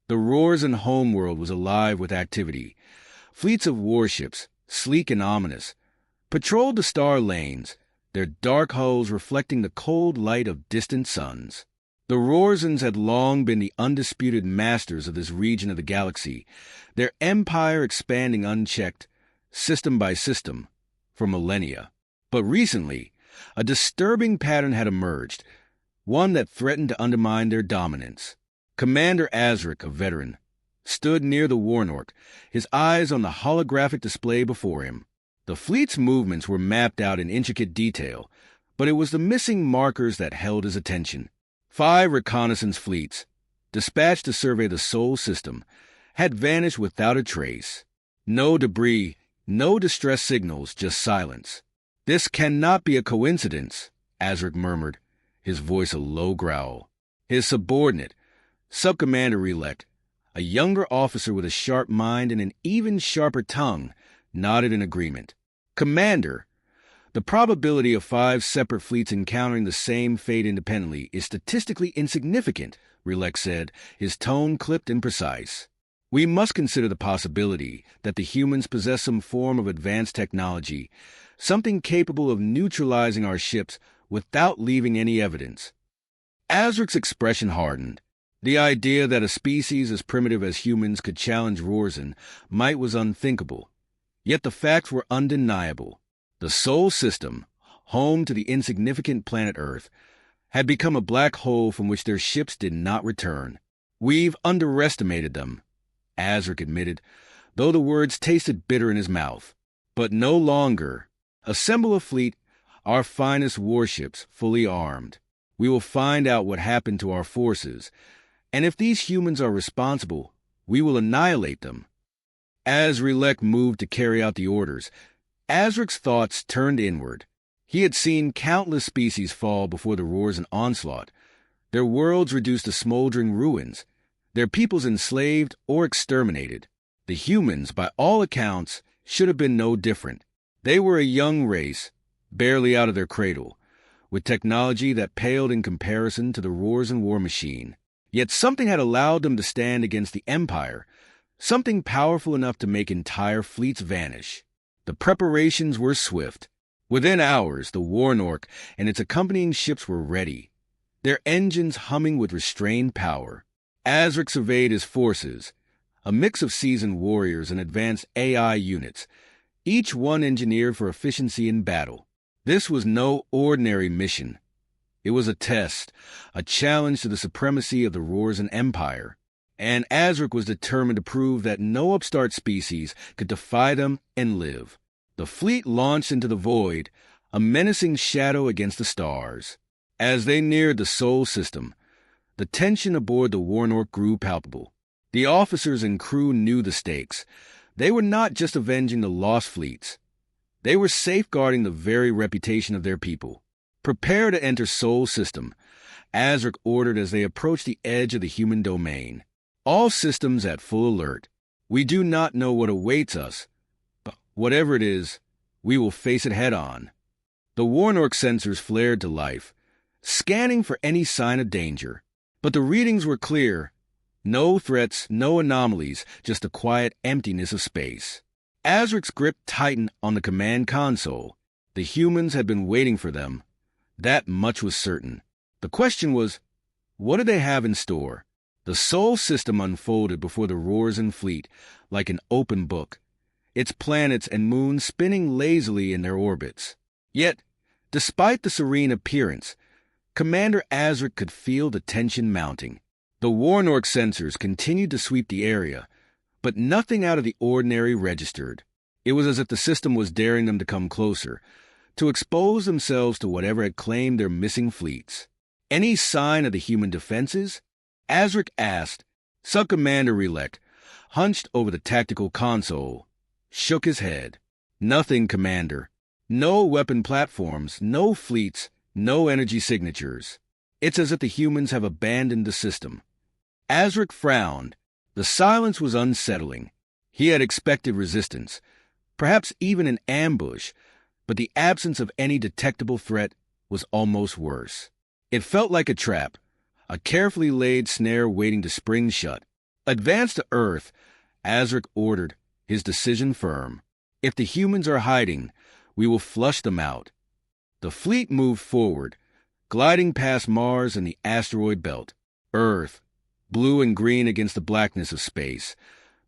The Rorzen homeworld was alive with activity. Fleets of warships, sleek and ominous, patrolled the star lanes, their dark hulls reflecting the cold light of distant suns. The Rorzens had long been the undisputed masters of this region of the galaxy, their empire expanding unchecked, system by system, for millennia. But recently, a disturbing pattern had emerged, one that threatened to undermine their dominance. Commander Azric, a veteran, stood near the Warnork, his eyes on the holographic display before him. The fleet's movements were mapped out in intricate detail, but it was the missing markers that held his attention. 5 reconnaissance fleets, dispatched to survey the Sol system, had vanished without a trace. No debris, no distress signals, just silence. "This cannot be a coincidence," Azric murmured, his voice a low growl. His subordinate, Sub-Commander-elect, a younger officer with a sharp mind and an even sharper tongue, nodded in agreement. "Commander, the probability of 5 separate fleets encountering the same fate independently is statistically insignificant," Relek said, his tone clipped and precise. "We must consider the possibility that the humans possess some form of advanced technology, something capable of neutralizing our ships without leaving any evidence." Azric's expression hardened. The idea that a species as primitive as humans could challenge Rorzen might was unthinkable. Yet the facts were undeniable. The Sol system, home to the insignificant planet Earth, had become a black hole from which their ships did not return. "We've underestimated them," Azric admitted, though the words tasted bitter in his mouth. "But no longer. Assemble a fleet, our finest warships, fully armed. We will find out what happened to our forces, and if these humans are responsible, we will annihilate them." As Relek moved to carry out the orders, Azric's thoughts turned inward. He had seen countless species fall before the Rorzen onslaught, their worlds reduced to smoldering ruins, their peoples enslaved or exterminated. The humans, by all accounts, should have been no different. They were a young race, barely out of their cradle, with technology that paled in comparison to the Rorzen war machine. Yet something had allowed them to stand against the Empire, something powerful enough to make entire fleets vanish. The preparations were swift. Within hours, the Warnork and its accompanying ships were ready, their engines humming with restrained power. Azric surveyed his forces, a mix of seasoned warriors and advanced AI units, each one engineered for efficiency in battle. This was no ordinary mission. It was a test, a challenge to the supremacy of the Rorzen Empire, and Azric was determined to prove that no upstart species could defy them and live. The fleet launched into the void, a menacing shadow against the stars. As they neared the Sol system, the tension aboard the Warnork grew palpable. The officers and crew knew the stakes. They were not just avenging the lost fleets. They were safeguarding the very reputation of their people. "Prepare to enter Sol system," Azric ordered as they approached the edge of the human domain. "All systems at full alert. We do not know what awaits us, but whatever it is, we will face it head-on." The Warnork sensors flared to life, scanning for any sign of danger. But the readings were clear. No threats, no anomalies, just the quiet emptiness of space. Azric's grip tightened on the command console. The humans had been waiting for them. That much was certain. The question was, what did they have in store? The Sol system unfolded before the Rorzen fleet like an open book, its planets and moons spinning lazily in their orbits. Yet, despite the serene appearance, Commander Azric could feel the tension mounting. The Warnork sensors continued to sweep the area, but nothing out of the ordinary registered. It was as if the system was daring them to come closer, to expose themselves to whatever had claimed their missing fleets. "Any sign of the human defenses?" Azric asked. Sub-Commander-elect, hunched over the tactical console, shook his head. "Nothing, Commander. No weapon platforms, no fleets, no energy signatures. It's as if the humans have abandoned the system." Azric frowned. The silence was unsettling. He had expected resistance, perhaps even an ambush, but the absence of any detectable threat was almost worse. It felt like a trap, a carefully laid snare waiting to spring shut. Advance to Earth, Azric ordered, his decision firm. If the humans are hiding, we will flush them out. The fleet moved forward, gliding past Mars and the asteroid belt. Earth, blue and green against the blackness of space,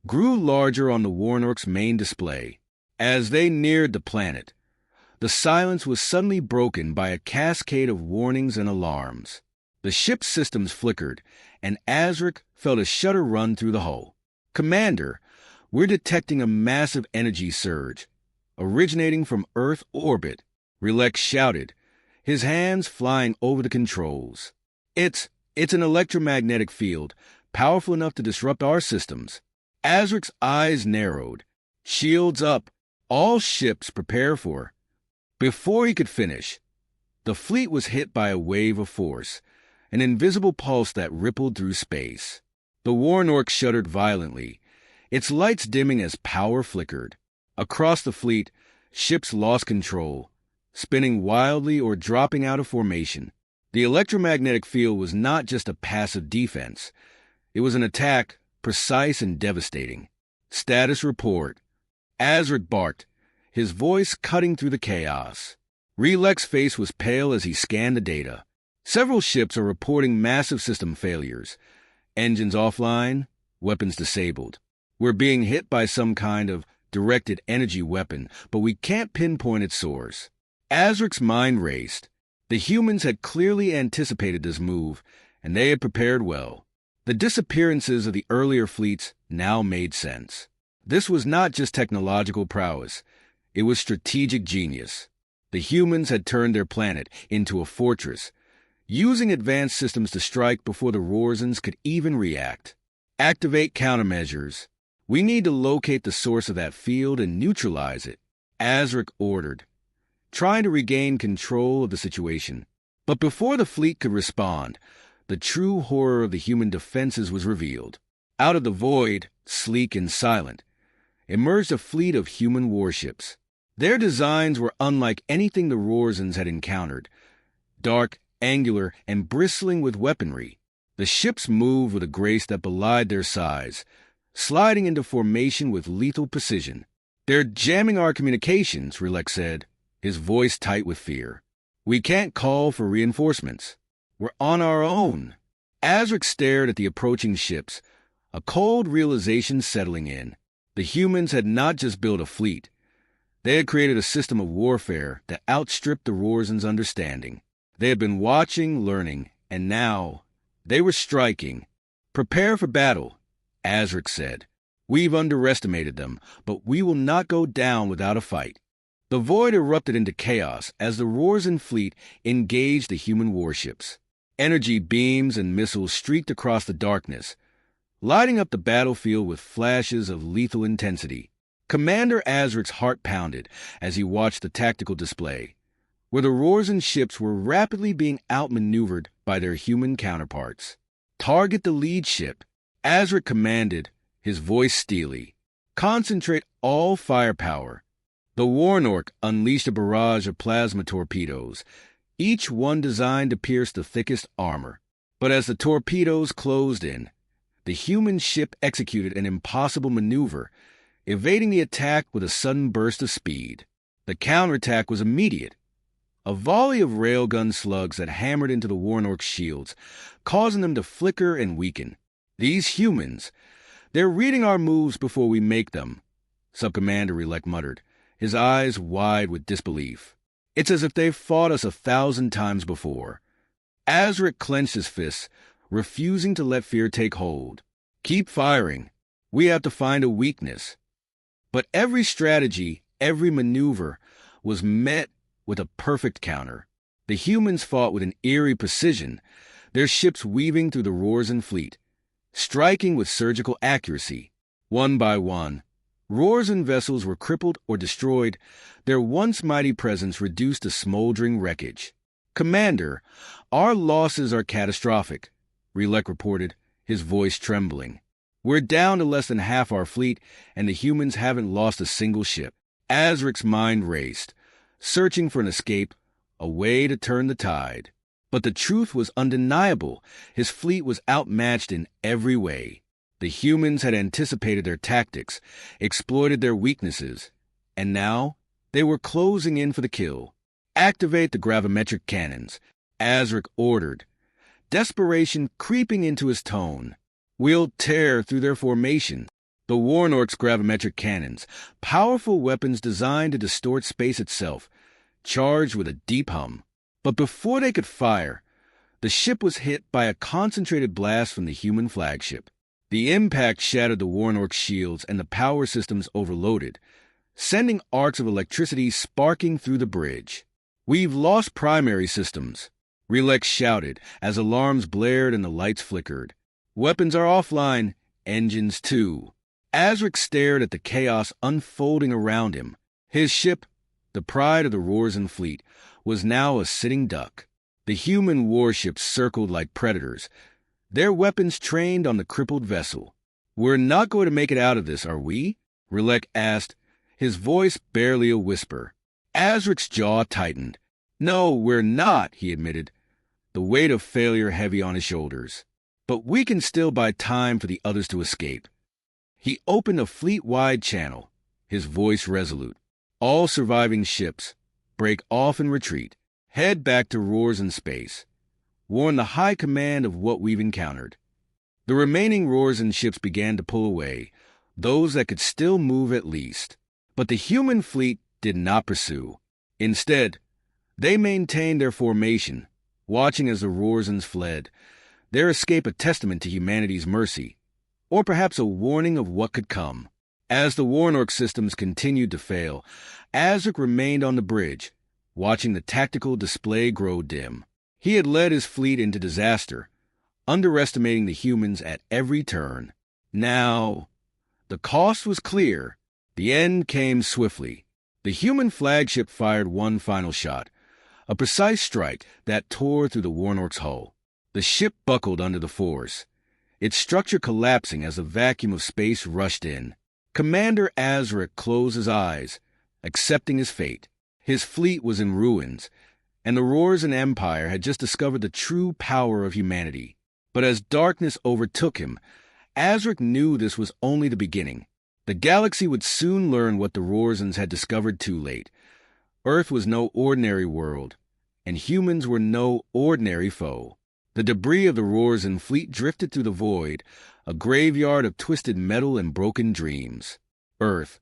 grew larger on the Warnork's main display. As they neared the planet, the silence was suddenly broken by a cascade of warnings and alarms. The ship's systems flickered, and Azric felt a shudder run through the hull. "Commander, we're detecting a massive energy surge, originating from Earth orbit," Rilek shouted, his hands flying over the controls. It's an electromagnetic field, powerful enough to disrupt our systems." Azric's eyes narrowed. "Shields up. All ships prepare for." Before he could finish, the fleet was hit by a wave of force, an invisible pulse that rippled through space. The Warnork shuddered violently, its lights dimming as power flickered. Across the fleet, ships lost control, spinning wildly or dropping out of formation. The electromagnetic field was not just a passive defense. It was an attack, precise and devastating. "Status report." Azric barked, his voice cutting through the chaos. Relek's face was pale as he scanned the data. "Several ships are reporting massive system failures. Engines offline, weapons disabled. We're being hit by some kind of directed energy weapon, but we can't pinpoint its source." Azric's mind raced. The humans had clearly anticipated this move, and they had prepared well. The disappearances of the earlier fleets now made sense. This was not just technological prowess. It was strategic genius. The humans had turned their planet into a fortress, using advanced systems to strike before the Rorzans could even react. "Activate countermeasures. We need to locate the source of that field and neutralize it," Azric ordered, trying to regain control of the situation. But before the fleet could respond, the true horror of the human defenses was revealed. Out of the void, sleek and silent, emerged a fleet of human warships. Their designs were unlike anything the Rorzans had encountered, dark, angular, and bristling with weaponry. The ships moved with a grace that belied their size, sliding into formation with lethal precision. "They're jamming our communications," Rilek said, his voice tight with fear. "We can't call for reinforcements. We're on our own." Azric stared at the approaching ships, a cold realization settling in. The humans had not just built a fleet. They had created a system of warfare that outstripped the Rorzans' understanding. They had been watching, learning, and now they were striking. "Prepare for battle," Azric said. "We've underestimated them, but we will not go down without a fight." The void erupted into chaos as the Rorzan fleet engaged the human warships. Energy beams and missiles streaked across the darkness, lighting up the battlefield with flashes of lethal intensity. Commander Azric's heart pounded as he watched the tactical display, where the Rorzan ships were rapidly being outmaneuvered by their human counterparts. "Target the lead ship," Azric commanded, his voice steely. "Concentrate all firepower." The Warnork unleashed a barrage of plasma torpedoes, each one designed to pierce the thickest armor. But as the torpedoes closed in, the human ship executed an impossible maneuver, evading the attack with a sudden burst of speed. The counterattack was immediate. A volley of railgun slugs that hammered into the Warnork's shields, causing them to flicker and weaken. "These humans, they're reading our moves before we make them," Subcommander Rilek muttered, his eyes wide with disbelief. "It's as if they've fought us 1,000 times before." Azric clenched his fists, refusing to let fear take hold. "Keep firing. We have to find a weakness." But every strategy, every maneuver, was met with a perfect counter. The humans fought with an eerie precision, their ships weaving through the Rorzan fleet, striking with surgical accuracy. One by one, Rorzan vessels were crippled or destroyed, their once mighty presence reduced to smoldering wreckage. "Commander, our losses are catastrophic," Rilek reported, his voice trembling. "We're down to less than half our fleet, and the humans haven't lost a single ship." Azric's mind raced, searching for an escape, a way to turn the tide. But the truth was undeniable. His fleet was outmatched in every way. The humans had anticipated their tactics, exploited their weaknesses, and now they were closing in for the kill. Activate the gravimetric cannons, Azric ordered, desperation creeping into his tone. We'll tear through their formation. The Warnork's gravimetric cannons, powerful weapons designed to distort space itself, charged with a deep hum. But before they could fire, the ship was hit by a concentrated blast from the human flagship. The impact shattered the Warnork's shields and the power systems overloaded, sending arcs of electricity sparking through the bridge. "We've lost primary systems," Relax shouted as alarms blared and the lights flickered. "Weapons are offline, engines too." Azric stared at the chaos unfolding around him. His ship, the pride of the Rorzen fleet, was now a sitting duck. The human warships circled like predators, their weapons trained on the crippled vessel. "We're not going to make it out of this, are we?" Relax asked, his voice barely a whisper. Azric's jaw tightened. "No, we're not," he admitted, the weight of failure heavy on his shoulders. "But we can still buy time for the others to escape." He opened a fleet-wide channel, his voice resolute. "All surviving ships, break off and retreat. Head back to Rorzen space. Warn the High Command of what we've encountered." The remaining Rorzen ships began to pull away, those that could still move at least. But the human fleet did not pursue. Instead, they maintained their formation, watching as the Rorzens fled, their escape a testament to humanity's mercy, or perhaps a warning of what could come. As the Warnork systems continued to fail, Azric remained on the bridge, watching the tactical display grow dim. He had led his fleet into disaster, underestimating the humans at every turn. Now, the cost was clear. The end came swiftly. The human flagship fired one final shot, a precise strike that tore through the Warnork's hull. The ship buckled under the force, its structure collapsing as a vacuum of space rushed in. Commander Azric closed his eyes, accepting his fate. His fleet was in ruins, and the Rorzen Empire had just discovered the true power of humanity. But as darkness overtook him, Azric knew this was only the beginning. The galaxy would soon learn what the Rorzens had discovered too late. Earth was no ordinary world, and humans were no ordinary foe. The debris of the Rorzen fleet drifted through the void, a graveyard of twisted metal and broken dreams. Earth,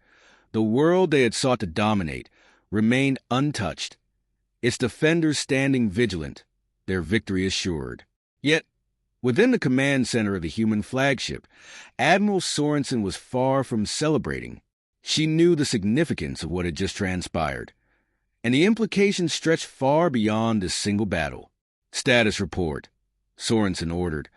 the world they had sought to dominate, remained untouched, its defenders standing vigilant, their victory assured. Yet, within the command center of the human flagship, Admiral Sorensen was far from celebrating. She knew the significance of what had just transpired, and the implications stretched far beyond this single battle. "Status report," Sorensen ordered,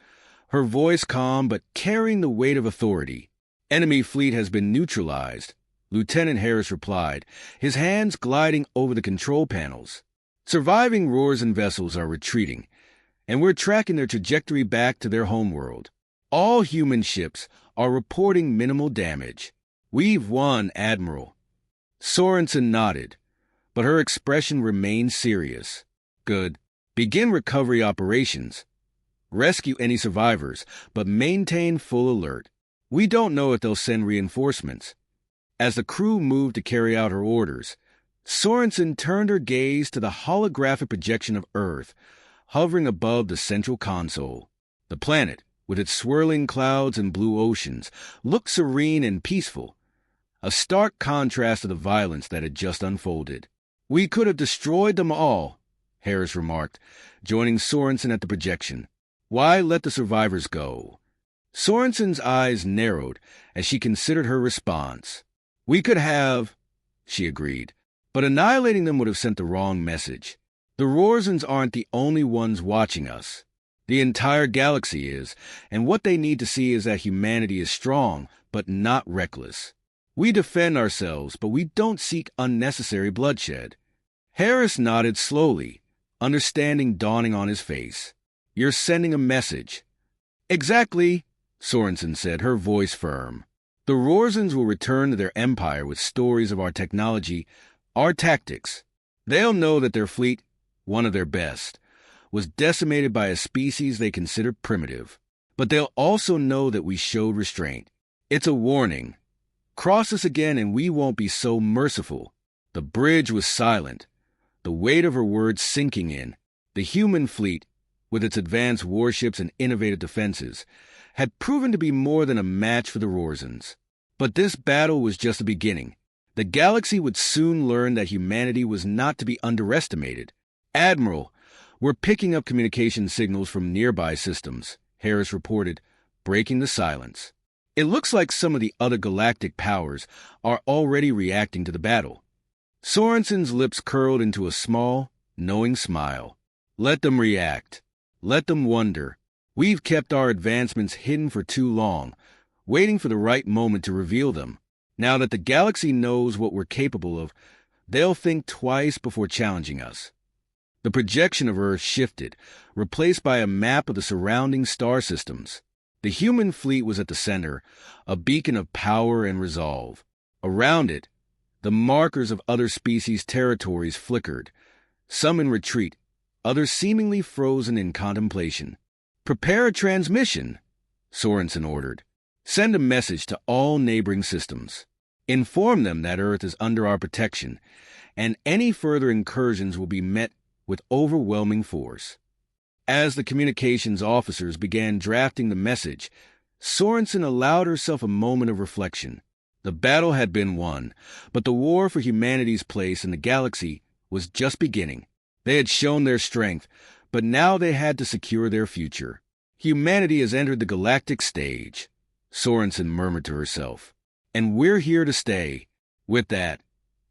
her voice calm but carrying the weight of authority. "Enemy fleet has been neutralized," Lieutenant Harris replied, his hands gliding over the control panels. "Surviving Rorzen vessels are retreating, and we're tracking their trajectory back to their homeworld. All human ships are reporting minimal damage." "We've won, Admiral." Sorensen nodded, but her expression remained serious. "Good. Begin recovery operations. Rescue any survivors, but maintain full alert. We don't know if they'll send reinforcements." As the crew moved to carry out her orders, Sorensen turned her gaze to the holographic projection of Earth, hovering above the central console. The planet, with its swirling clouds and blue oceans, looked serene and peaceful, a stark contrast to the violence that had just unfolded. "We could have destroyed them all," Harris remarked, joining Sorensen at the projection. "Why let the survivors go?" Sorensen's eyes narrowed as she considered her response. "We could have," she agreed, "but annihilating them would have sent the wrong message. The Rorzens aren't the only ones watching us. The entire galaxy is, and what they need to see is that humanity is strong, but not reckless. We defend ourselves, but we don't seek unnecessary bloodshed." Harris nodded slowly, understanding dawning on his face. "You're sending a message." "Exactly," Sorensen said, her voice firm. "The Rorzens will return to their empire with stories of our technology, our tactics. They'll know that their fleet, one of their best, was decimated by a species they considered primitive. But they'll also know that we showed restraint. It's a warning. Cross us again and we won't be so merciful. The bridge was silent, the weight of her words sinking in. The human fleet, with its advanced warships and innovative defenses, had proven to be more than a match for the Rorzans. But this battle was just the beginning. The galaxy would soon learn that humanity was not to be underestimated. "Admiral, we're picking up communication signals from nearby systems," Harris reported, breaking the silence. "It looks like some of the other galactic powers are already reacting to the battle." Sorensen's lips curled into a small, knowing smile. "Let them react. Let them wonder. We've kept our advancements hidden for too long, waiting for the right moment to reveal them. Now that the galaxy knows what we're capable of, they'll think twice before challenging us." The projection of Earth shifted, replaced by a map of the surrounding star systems. The human fleet was at the center, a beacon of power and resolve. Around it, the markers of other species' territories flickered, some in retreat, others seemingly frozen in contemplation. "Prepare a transmission," Sorensen ordered. "Send a message to all neighboring systems. Inform them that Earth is under our protection, and any further incursions will be met with overwhelming force." As the communications officers began drafting the message, Sorensen allowed herself a moment of reflection. The battle had been won, but the war for humanity's place in the galaxy was just beginning. They had shown their strength, but now they had to secure their future. "Humanity has entered the galactic stage," Sorensen murmured to herself, "and we're here to stay." With that,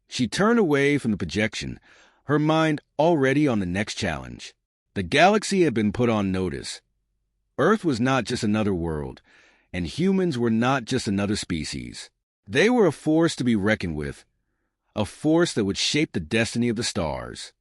she turned away from the projection, her mind already on the next challenge. The galaxy had been put on notice. Earth was not just another world, and humans were not just another species. They were a force to be reckoned with, a force that would shape the destiny of the stars.